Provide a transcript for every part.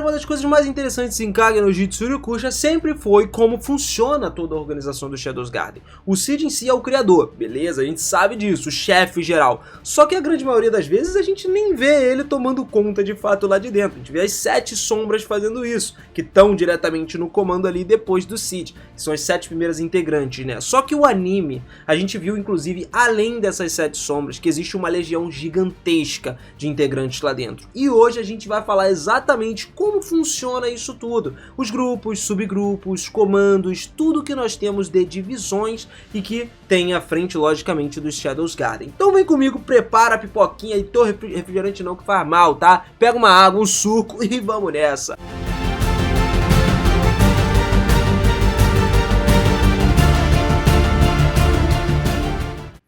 Cara, uma das coisas mais interessantes em Kage no Jitsurukusha sempre foi como funciona toda a organização do Shadows Garden. O Cid em si é o criador, beleza, a gente sabe disso, o chefe geral. Só que a grande maioria das vezes a gente nem vê ele tomando conta de fato lá de dentro. A gente vê as 7 sombras fazendo isso, que estão diretamente no comando ali depois do Cid, que são as 7 primeiras integrantes, né? Só que o anime, a gente viu inclusive além dessas 7 sombras, que existe uma legião gigantesca de integrantes lá dentro. E hoje a gente vai falar exatamente como funciona isso tudo. Os grupos, subgrupos, comandos, tudo que nós temos de divisões e que tem à frente, logicamente, dos Shadows Garden. Então vem comigo, prepara a pipoquinha e teu refrigerante não que faz mal, tá? Pega uma água, um suco e vamos nessa!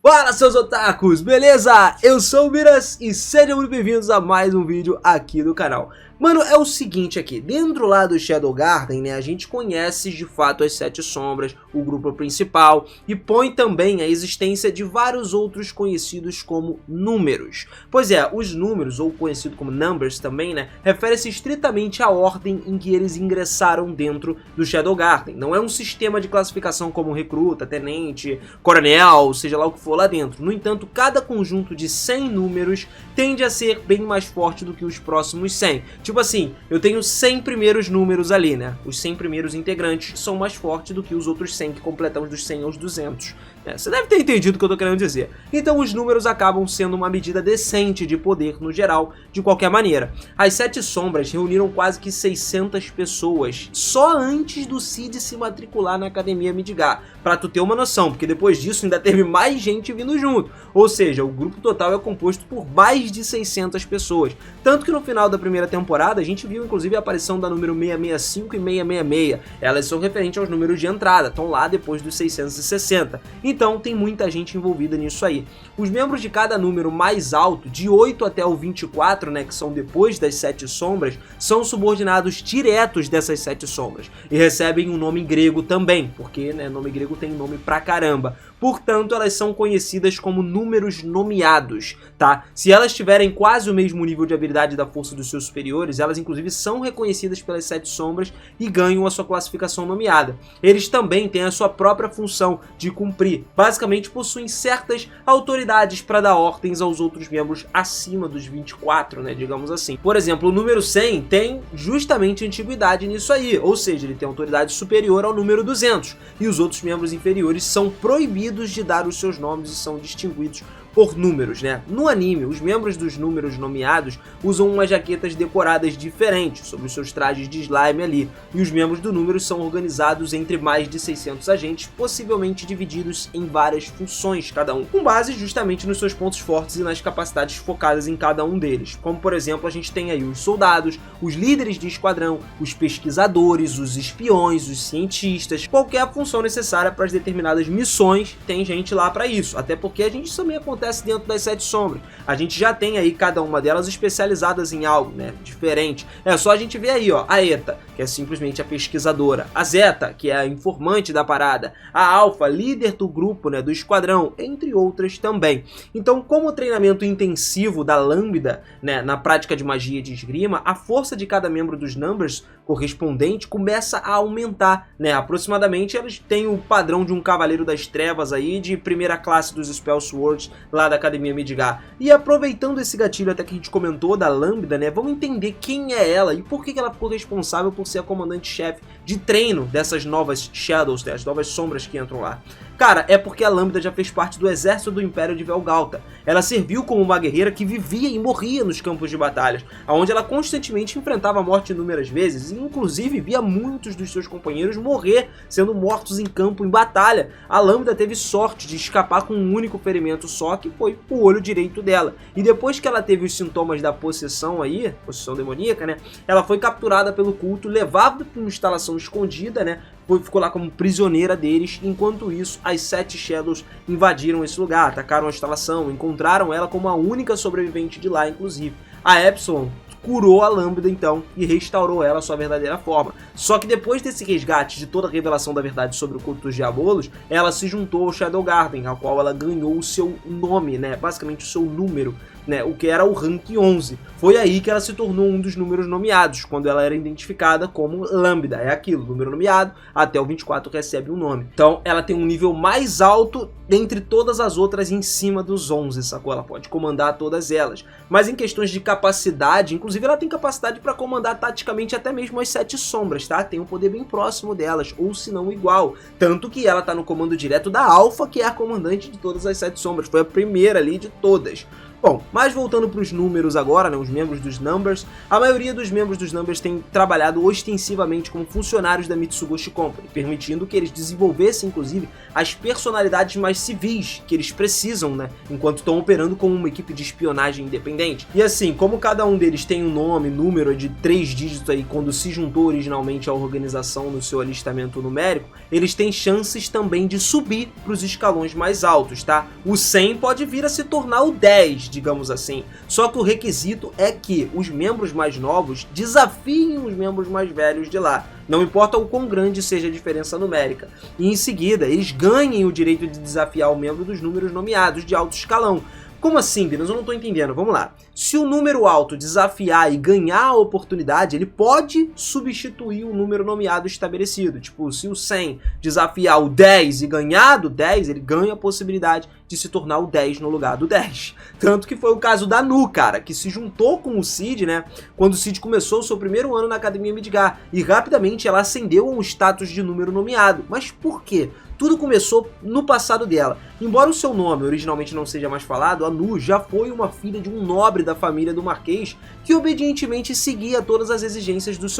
Fala, seus otakus, beleza? Eu sou o Miras e sejam muito bem-vindos a mais um vídeo aqui do canal. Mano, é o seguinte aqui, dentro lá do Shadow Garden, né, a gente conhece de fato as 7 sombras, o grupo principal, e põe também a existência de vários outros conhecidos como números. Pois é, os números, ou conhecido como numbers também, né, refere-se estritamente à ordem em que eles ingressaram dentro do Shadow Garden. Não é um sistema de classificação como recruta, tenente, coronel, seja lá o que for lá dentro. No entanto, cada conjunto de 100 números tende a ser bem mais forte do que os próximos 100. Tipo assim, eu tenho 100 primeiros números ali, né? Os 100 primeiros integrantes são mais fortes do que os outros 100 que completamos dos 100 aos 200. Você deve ter entendido o que eu tô querendo dizer. Então os números acabam sendo uma medida decente de poder no geral, de qualquer maneira. As 7 sombras reuniram quase que 600 pessoas, só antes do Cid se matricular na Academia Midgar. Pra tu ter uma noção, porque depois disso ainda teve mais gente vindo junto. Ou seja, o grupo total é composto por mais de 600 pessoas. Tanto que no final da primeira temporada a gente viu inclusive a aparição da número 665 e 666. Elas são referentes aos números de entrada, estão lá depois dos 660. Então tem muita gente envolvida nisso aí. Os membros de cada número mais alto, de 8 até o 24, né, que são depois das 7 sombras, são subordinados diretos dessas 7 sombras. E recebem um nome grego também, porque né, nome grego tem nome pra caramba. Portanto, elas são conhecidas como números nomeados, tá? Se elas tiverem quase o mesmo nível de habilidade da força dos seus superiores, elas inclusive são reconhecidas pelas 7 sombras e ganham a sua classificação nomeada. Eles também têm a sua própria função de cumprir. Basicamente, possuem certas autoridades para dar ordens aos outros membros acima dos 24, né? Digamos assim. Por exemplo, o número 100 tem justamente antiguidade nisso aí, ou seja, ele tem autoridade superior ao número 200. E os outros membros inferiores são proibidos de dar os seus nomes e são distinguidos por números, né? No anime, os membros dos números nomeados usam umas jaquetas decoradas diferentes sobre os seus trajes de slime ali, e os membros do número são organizados entre mais de 600 agentes, possivelmente divididos em várias funções cada um, com base justamente nos seus pontos fortes e nas capacidades focadas em cada um deles. Como por exemplo, a gente tem aí os soldados, os líderes de esquadrão, os pesquisadores, os espiões, os cientistas, qualquer função necessária para as determinadas missões, tem gente lá para isso, até porque a gente também acontece dentro das 7 sombras. A gente já tem aí cada uma delas especializadas em algo, né, diferente. É só a gente ver aí, ó, a Eta, que é simplesmente a pesquisadora, a Zeta, que é a informante da parada, a Alpha, líder do grupo, né, do esquadrão, entre outras também. Então, como o treinamento intensivo da Lambda, né, na prática de magia e de esgrima, a força de cada membro dos Numbers correspondente começa a aumentar, né, aproximadamente eles têm o padrão de um Cavaleiro das Trevas aí, de primeira classe dos Spell Swords, lá da Academia Midgar. E aproveitando esse gatilho até que a gente comentou da Lambda, né, vamos entender quem é ela e por que ela ficou responsável por ser a comandante-chefe de treino dessas novas Shadows, né, as novas sombras que entram lá. Cara, é porque a Lambda já fez parte do exército do Império de Velgalta. Ela serviu como uma guerreira que vivia e morria nos campos de batalhas, onde ela constantemente enfrentava a morte inúmeras vezes e inclusive via muitos dos seus companheiros morrer, sendo mortos em campo em batalha. A Lambda teve sorte de escapar com um único ferimento só, que foi o olho direito dela. E depois que ela teve os sintomas da possessão aí, possessão demoníaca, né, ela foi capturada pelo culto, levada para uma instalação escondida, né, ficou lá como prisioneira deles. Enquanto isso, as 7 Shadows invadiram esse lugar, atacaram a instalação, encontraram ela como a única sobrevivente de lá, inclusive. A Epsilon curou a Lambda então e restaurou ela à sua verdadeira forma. Só que depois desse resgate de toda a revelação da verdade sobre o culto dos Diabolos, ela se juntou ao Shadow Garden, ao qual ela ganhou o seu nome, né, basicamente o seu número né, o que era o rank 11. Foi aí que ela se tornou um dos números nomeados, quando ela era identificada como Lambda. É aquilo, número nomeado, até o 24 recebe um nome. Então ela tem um nível mais alto dentre todas as outras em cima dos 11, sacou? Ela pode comandar todas elas. Mas em questões de capacidade, inclusive ela tem capacidade para comandar taticamente até mesmo as 7 sombras, tá? Tem um poder bem próximo delas, ou se não igual. Tanto que ela tá no comando direto da Alpha, que é a comandante de todas as 7 sombras. Foi a primeira ali de todas. Bom, mas voltando para os números agora, né, os membros dos Numbers, a maioria dos membros dos Numbers tem trabalhado ostensivamente como funcionários da Mitsugoshi Company, permitindo que eles desenvolvessem, inclusive, as personalidades mais civis que eles precisam, né, enquanto estão operando como uma equipe de espionagem independente. E assim, como cada um deles tem um nome, número de 3 dígitos aí, quando se juntou originalmente à organização no seu alistamento numérico, eles têm chances também de subir para os escalões mais altos, tá? O 100 pode vir a se tornar o 10, digamos assim. Só que o requisito é que os membros mais novos desafiem os membros mais velhos de lá. Não importa o quão grande seja a diferença numérica. E em seguida, eles ganhem o direito de desafiar o membro dos números nomeados de alto escalão. Como assim, Binos? Eu não tô entendendo. Vamos lá. Se o número alto desafiar e ganhar a oportunidade, ele pode substituir o número nomeado estabelecido. Tipo, se o 100 desafiar o 10 e ganhar do 10, ele ganha a possibilidade de se tornar o 10 no lugar do 10. Tanto que foi o caso da Nu, cara, que se juntou com o Cid, né, quando o Cid começou o seu primeiro ano na Academia Midgar. E rapidamente ela ascendeu a um status de número nomeado. Mas por quê? Tudo começou no passado dela. Embora o seu nome originalmente não seja mais falado, a Nu já foi uma filha de um nobre da família do Marquês que obedientemente seguia todas as exigências dos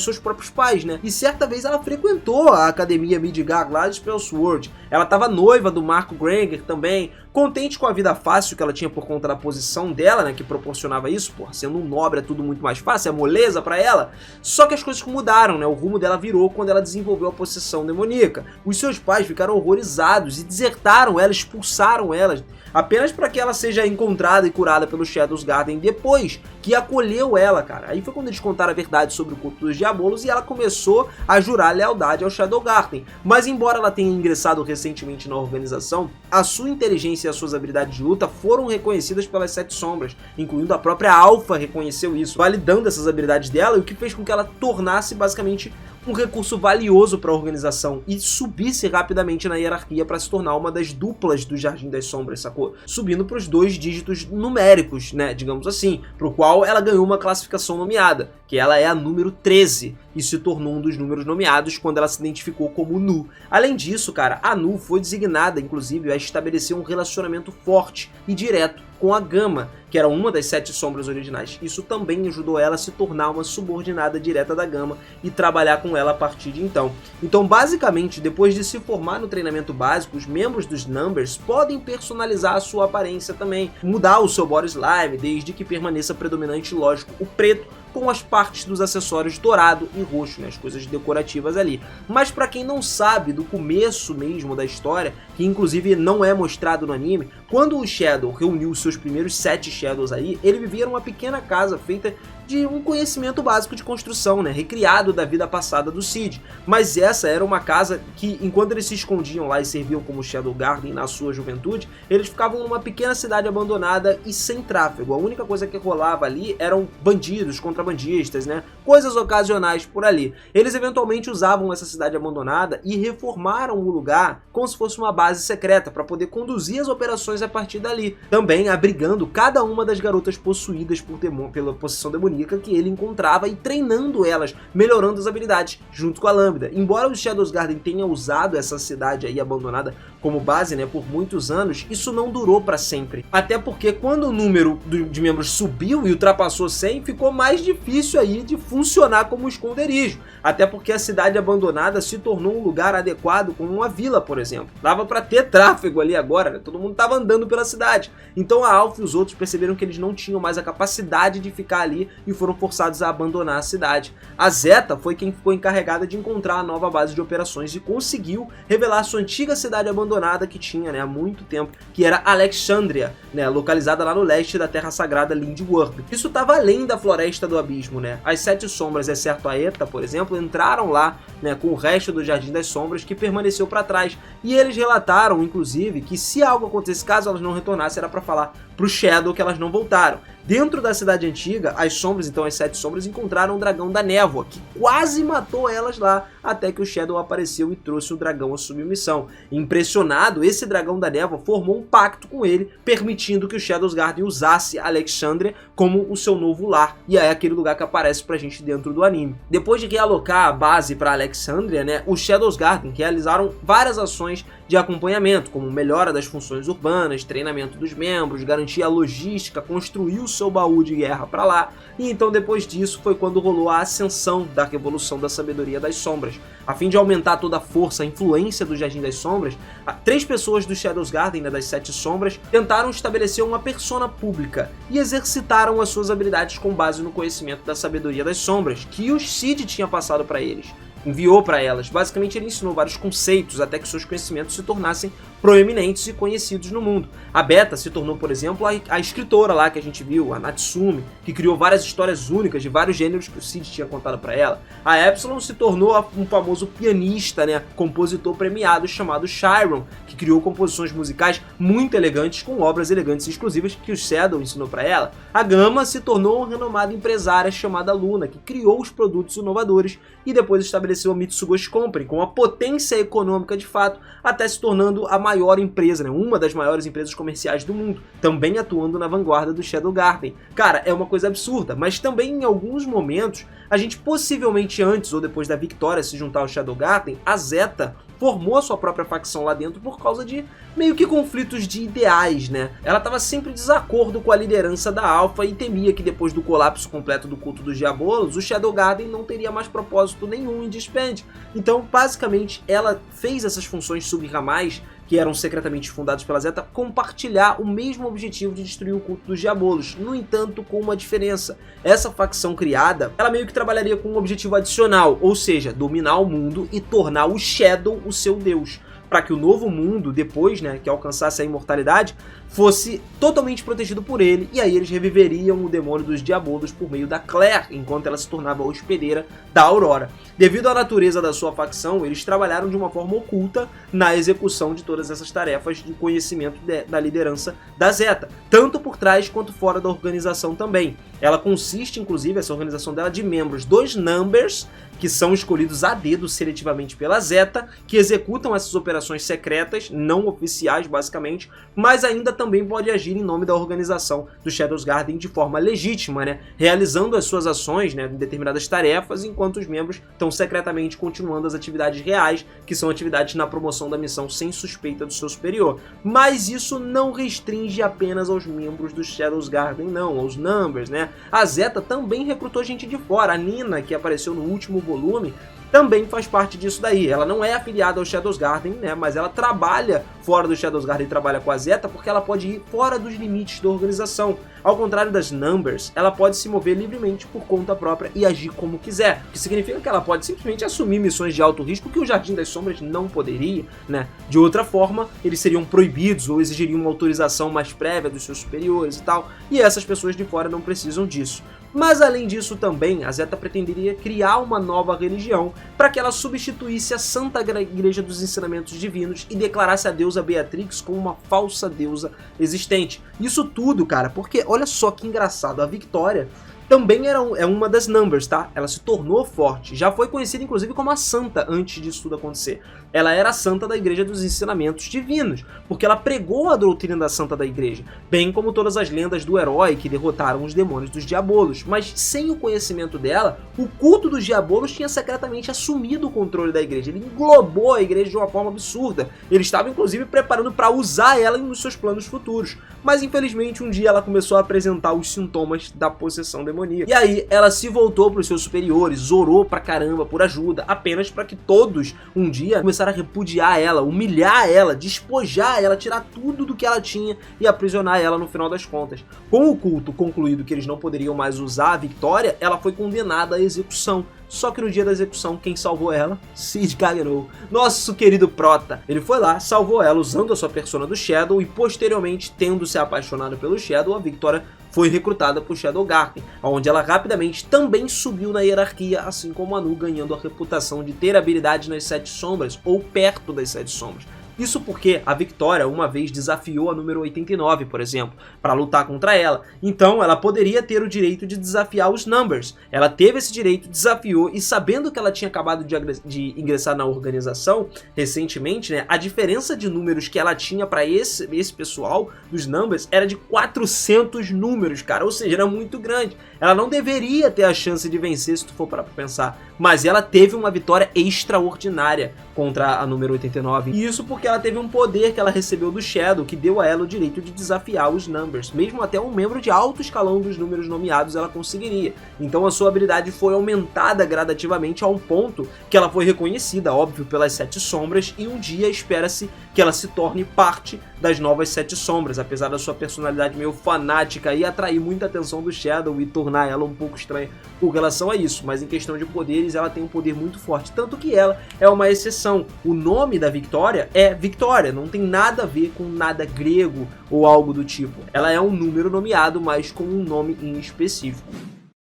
seus próprios pais, né? E certa vez ela frequentou a Academia Midgar lá de Spellsword. Ela estava noiva do Marco Granger também, contente com a vida fácil que ela tinha por conta da posição dela, né, que proporcionava isso, porra, sendo um nobre é tudo muito mais fácil, é moleza pra ela. Só que as coisas mudaram, né? O rumo dela virou quando ela desenvolveu a possessão demoníaca. Os seus pais ficaram horrorizados e desertaram ela, expulsaram ela, apenas para que ela seja encontrada e curada pelo Shadows Garden depois que acolheu ela, cara. Aí foi quando eles contaram a verdade sobre o culto dos diabolos e ela começou a jurar lealdade ao Shadow Garden. Mas embora ela tenha ingressado recentemente na organização, a sua inteligência e as suas habilidades de luta foram reconhecidas pelas 7 sombras, incluindo a própria Alpha reconheceu isso, validando essas habilidades dela, e o que fez com que ela tornasse basicamente um recurso valioso para a organização e subisse rapidamente na hierarquia para se tornar uma das duplas do Jardim das Sombras, sacou? Subindo para os 2 dígitos numéricos, né, digamos assim, para o qual ela ganhou uma classificação nomeada, que ela é a número 13, e se tornou um dos números nomeados quando ela se identificou como Nu. Além disso, cara, a Nu foi designada, inclusive, a estabelecer um relacionamento forte e direto com a Gama, que era uma das 7 sombras originais. Isso também ajudou ela a se tornar uma subordinada direta da Gama e trabalhar com ela a partir de então. Então, basicamente, depois de se formar no treinamento básico, os membros dos Numbers podem personalizar a sua aparência também, mudar o seu body slime, desde que permaneça predominante, lógico, o preto, com as partes dos acessórios dourado e roxo, né, as coisas decorativas ali. Mas para quem não sabe do começo mesmo da história, que inclusive não é mostrado no anime, quando o Shadow reuniu os seus primeiros 7 Shadows aí, ele vivia numa pequena casa feita de um conhecimento básico de construção, né, recriado da vida passada do Cid. Mas essa era uma casa que, enquanto eles se escondiam lá e serviam como Shadow Garden na sua juventude, eles ficavam numa pequena cidade abandonada e sem tráfego. A única coisa que rolava ali eram bandidos, contrabandistas, né, coisas ocasionais por ali. Eles eventualmente usavam essa cidade abandonada e reformaram o lugar como se fosse uma base secreta para poder conduzir as operações a partir dali, também abrigando cada uma das garotas possuídas pela possessão demoníaca que ele encontrava e treinando elas, melhorando as habilidades junto com a Lambda. Embora o Shadows Garden tenha usado essa cidade aí abandonada como base, né, por muitos anos, isso não durou para sempre. Até porque quando o número de membros subiu e ultrapassou 100, ficou mais difícil aí de funcionar como esconderijo. Até porque a cidade abandonada se tornou um lugar adequado como uma vila, por exemplo. Dava para ter tráfego ali agora, né? Todo mundo tava andando pela cidade. Então a Alpha e os outros perceberam que eles não tinham mais a capacidade de ficar ali e foram forçados a abandonar a cidade. A Zeta foi quem ficou encarregada de encontrar a nova base de operações e conseguiu revelar sua antiga cidade abandonada que tinha, né, há muito tempo, que era Alexandria, né, localizada lá no leste da Terra Sagrada Lindworth. Isso estava além da Floresta do Abismo, né? As 7 sombras, exceto a Eta, por exemplo, entraram lá, né, com o resto do Jardim das Sombras, que permaneceu para trás. E eles relataram, inclusive, que se algo acontecesse, caso elas não retornassem, era para falar pro Shadow que elas não voltaram. Dentro da cidade antiga, as sombras, então as 7 sombras, encontraram o dragão da névoa, que quase matou elas lá, até que o Shadow apareceu e trouxe o dragão à submissão. Impressionado, esse dragão da névoa formou um pacto com ele, permitindo que o Shadowsguardian usasse Alexandria como o seu novo lar, e é aquele lugar que aparece pra gente dentro do anime. Depois de realocar a base para Alexandria, né, os Shadowsguardian realizaram várias ações de acompanhamento, como melhora das funções urbanas, treinamento dos membros, garantia a logística, construir o seu baú de guerra para lá, e então depois disso foi quando rolou a ascensão da Revolução da Sabedoria das Sombras. A fim de aumentar toda a força, a influência do Jardim das Sombras, 3 pessoas do Shadowsguardian, né, das 7 Sombras, tentaram estabelecer uma persona pública e exercitaram as suas habilidades com base no conhecimento da Sabedoria das Sombras, que o Cid tinha passado para eles. Enviou para elas. Basicamente ele ensinou vários conceitos até que seus conhecimentos se tornassem proeminentes e conhecidos no mundo. A Beta se tornou, por exemplo, a escritora lá que a gente viu, a Natsumi, que criou várias histórias únicas de vários gêneros que o Cid tinha contado para ela. A Epsilon se tornou um famoso pianista, né, compositor premiado chamado Chiron, que criou composições musicais muito elegantes com obras elegantes e exclusivas que o Shadow ensinou para ela. A Gama se tornou uma renomada empresária chamada Luna, que criou os produtos inovadores e depois estabeleceu a Mitsugoshi Company com uma potência econômica de fato, até se tornando a maior empresa, né? Uma das maiores empresas comerciais do mundo, também atuando na vanguarda do Shadowgarden. Cara, é uma coisa absurda, mas também em alguns momentos, a gente possivelmente antes ou depois da Victoria se juntar ao Shadowgarden, a Zeta formou a sua própria facção lá dentro por causa de meio que conflitos de ideais, né? Ela estava sempre em desacordo com a liderança da Alpha e temia que depois do colapso completo do culto dos Diabolos, o Shadowgarden não teria mais propósito nenhum em Disband. Então, basicamente, ela fez essas funções subramais que eram secretamente fundados pela Zeta, compartilhar o mesmo objetivo de destruir o culto dos Diabolos. No entanto, com uma diferença. Essa facção criada, ela meio que trabalharia com um objetivo adicional, ou seja, dominar o mundo e tornar o Shadow o seu deus, para que o novo mundo, depois, né, que alcançasse a imortalidade, fosse totalmente protegido por ele, e aí eles reviveriam o demônio dos Diabolos por meio da Claire, enquanto ela se tornava hospedeira da Aurora. Devido à natureza da sua facção, eles trabalharam de uma forma oculta na execução de todas essas tarefas de conhecimento da liderança da Zeta, tanto por trás quanto fora da organização também. Ela consiste, inclusive, essa organização dela, de membros dos Numbers, que são escolhidos a dedo seletivamente pela Zeta, que executam essas operações secretas, não oficiais basicamente, mas ainda também pode agir em nome da organização do Shadowsguardian de forma legítima, né? Realizando as suas ações, né, em determinadas tarefas, enquanto os membros estão secretamente continuando as atividades reais, que são atividades na promoção da missão sem suspeita do seu superior. Mas isso não restringe apenas aos membros do Shadowsguardian, não, aos Numbers, né? A Zeta também recrutou gente de fora. A Nina, que apareceu no último volume, também faz parte disso daí. Ela não é afiliada ao Shadowsguardian, né, mas ela trabalha fora do Shadowsguardian e trabalha com a Zeta porque ela pode ir fora dos limites da organização. Ao contrário das Numbers, ela pode se mover livremente por conta própria e agir como quiser, o que significa que ela pode simplesmente assumir missões de alto risco que o Jardim das Sombras não poderia, né? De outra forma, eles seriam proibidos ou exigiriam uma autorização mais prévia dos seus superiores e tal, e essas pessoas de fora não precisam disso. Mas além disso também, a Zeta pretenderia criar uma nova religião para que ela substituísse a Santa Igreja dos Ensinamentos Divinos e declarasse a deusa Beatrix como uma falsa deusa existente. Isso tudo, cara, porque olha só que engraçado, a Victoria também é uma das Numbers, tá? Ela se tornou forte, já foi conhecida inclusive como a Santa antes disso tudo acontecer. Ela era a Santa da Igreja dos Ensinamentos Divinos, porque ela pregou a doutrina da Santa da Igreja, bem como todas as lendas do herói que derrotaram os demônios dos Diabolos. Mas sem o conhecimento dela, o culto dos Diabolos tinha secretamente assumido o controle da Igreja. Ele englobou a Igreja de uma forma absurda. Ele estava inclusive preparando para usar ela nos seus planos futuros. Mas infelizmente um dia ela começou a apresentar os sintomas da possessão demoníaca. E aí ela se voltou para os seus superiores, orou pra caramba por ajuda, apenas para que todos um dia começaram a repudiar ela, humilhar ela, despojar ela, tirar tudo do que ela tinha e aprisionar ela no final das contas. Com o culto concluído que eles não poderiam mais usar a Victoria, ela foi condenada à execução. Só que no dia da execução, quem salvou ela? Cid Gaggerow, nosso querido Prota. Ele foi lá, salvou ela usando a sua persona do Shadow e posteriormente, tendo se apaixonado pelo Shadow, a Victoria foi recrutada por Shadowgarden, onde ela rapidamente também subiu na hierarquia, assim como a Anu, ganhando a reputação de ter habilidade nas 7 sombras, ou perto das 7 sombras. Isso porque a Victoria uma vez desafiou a número 89, por exemplo, para lutar contra ela. Então ela poderia ter o direito de desafiar os Numbers. Ela teve esse direito, desafiou, e sabendo que ela tinha acabado de ingressar na organização recentemente, né, a diferença de números que ela tinha para esse pessoal dos Numbers era de 400 números, cara, ou seja, era muito grande. Ela não deveria ter a chance de vencer, se tu for parar pra pensar, mas ela teve uma vitória extraordinária contra a número 89, e isso porque ela teve um poder que ela recebeu do Shadow, que deu a ela o direito de desafiar os Numbers. Mesmo até um membro de alto escalão dos números nomeados ela conseguiria. Então a sua habilidade foi aumentada gradativamente a um ponto que ela foi reconhecida, óbvio, pelas 7 sombras, e um dia espera-se que ela se torne parte das novas 7 sombras, apesar da sua personalidade meio fanática e atrair muita atenção do Shadow e tornar ela um pouco estranha com relação a isso, mas em questão de poderes ela tem um poder muito forte, tanto que ela é uma exceção. O nome da Victoria é Victoria, não tem nada a ver com nada grego ou algo do tipo. Ela é um número nomeado, mas com um nome em específico.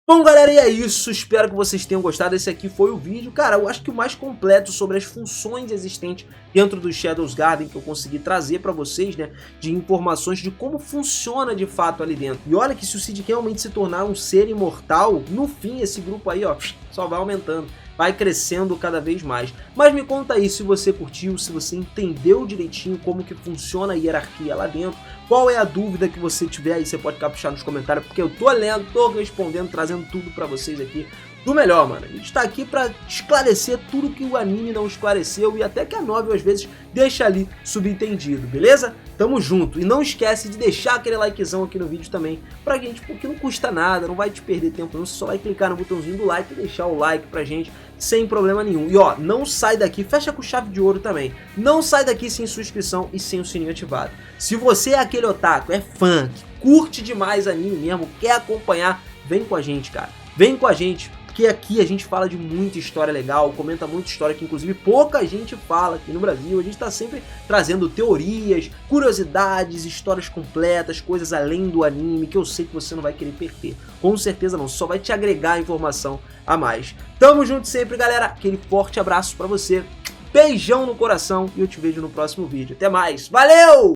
Bom, galera, e é isso, espero que vocês tenham gostado. Esse aqui foi o vídeo, cara, eu acho que o mais completo sobre as funções existentes dentro do Shadow's Garden que eu consegui trazer pra vocês, né, de informações de como funciona de fato ali dentro. E olha que se o Cid realmente se tornar um ser imortal, no fim esse grupo aí, ó, só vai aumentando, vai crescendo cada vez mais. Mas me conta aí se você curtiu, se você entendeu direitinho como que funciona a hierarquia lá dentro. Qual é a dúvida que você tiver aí, você pode caprichar nos comentários, porque eu tô lendo, tô respondendo, trazendo tudo pra vocês aqui do melhor, mano. A gente tá aqui pra esclarecer tudo que o anime não esclareceu e até que a novel às vezes deixa ali subentendido, beleza? Tamo junto. E não esquece de deixar aquele likezão aqui no vídeo também pra gente, porque não custa nada, não vai te perder tempo não, você só vai clicar no botãozinho do like e deixar o like pra gente sem problema nenhum. E ó, não sai daqui, fecha com chave de ouro também, não sai daqui sem sua inscrição e sem o sininho ativado. Se você é aquele otaku, é fã, que curte demais anime mesmo, quer acompanhar, vem com a gente, cara. Vem com a gente, porque aqui a gente fala de muita história legal, comenta muita história que inclusive pouca gente fala aqui no Brasil. A gente tá sempre trazendo teorias, curiosidades, histórias completas, coisas além do anime que eu sei que você não vai querer perder. Com certeza não, só vai te agregar informação a mais. Tamo junto sempre, galera. Aquele forte abraço pra você. Beijão no coração e eu te vejo no próximo vídeo. Até mais. Valeu!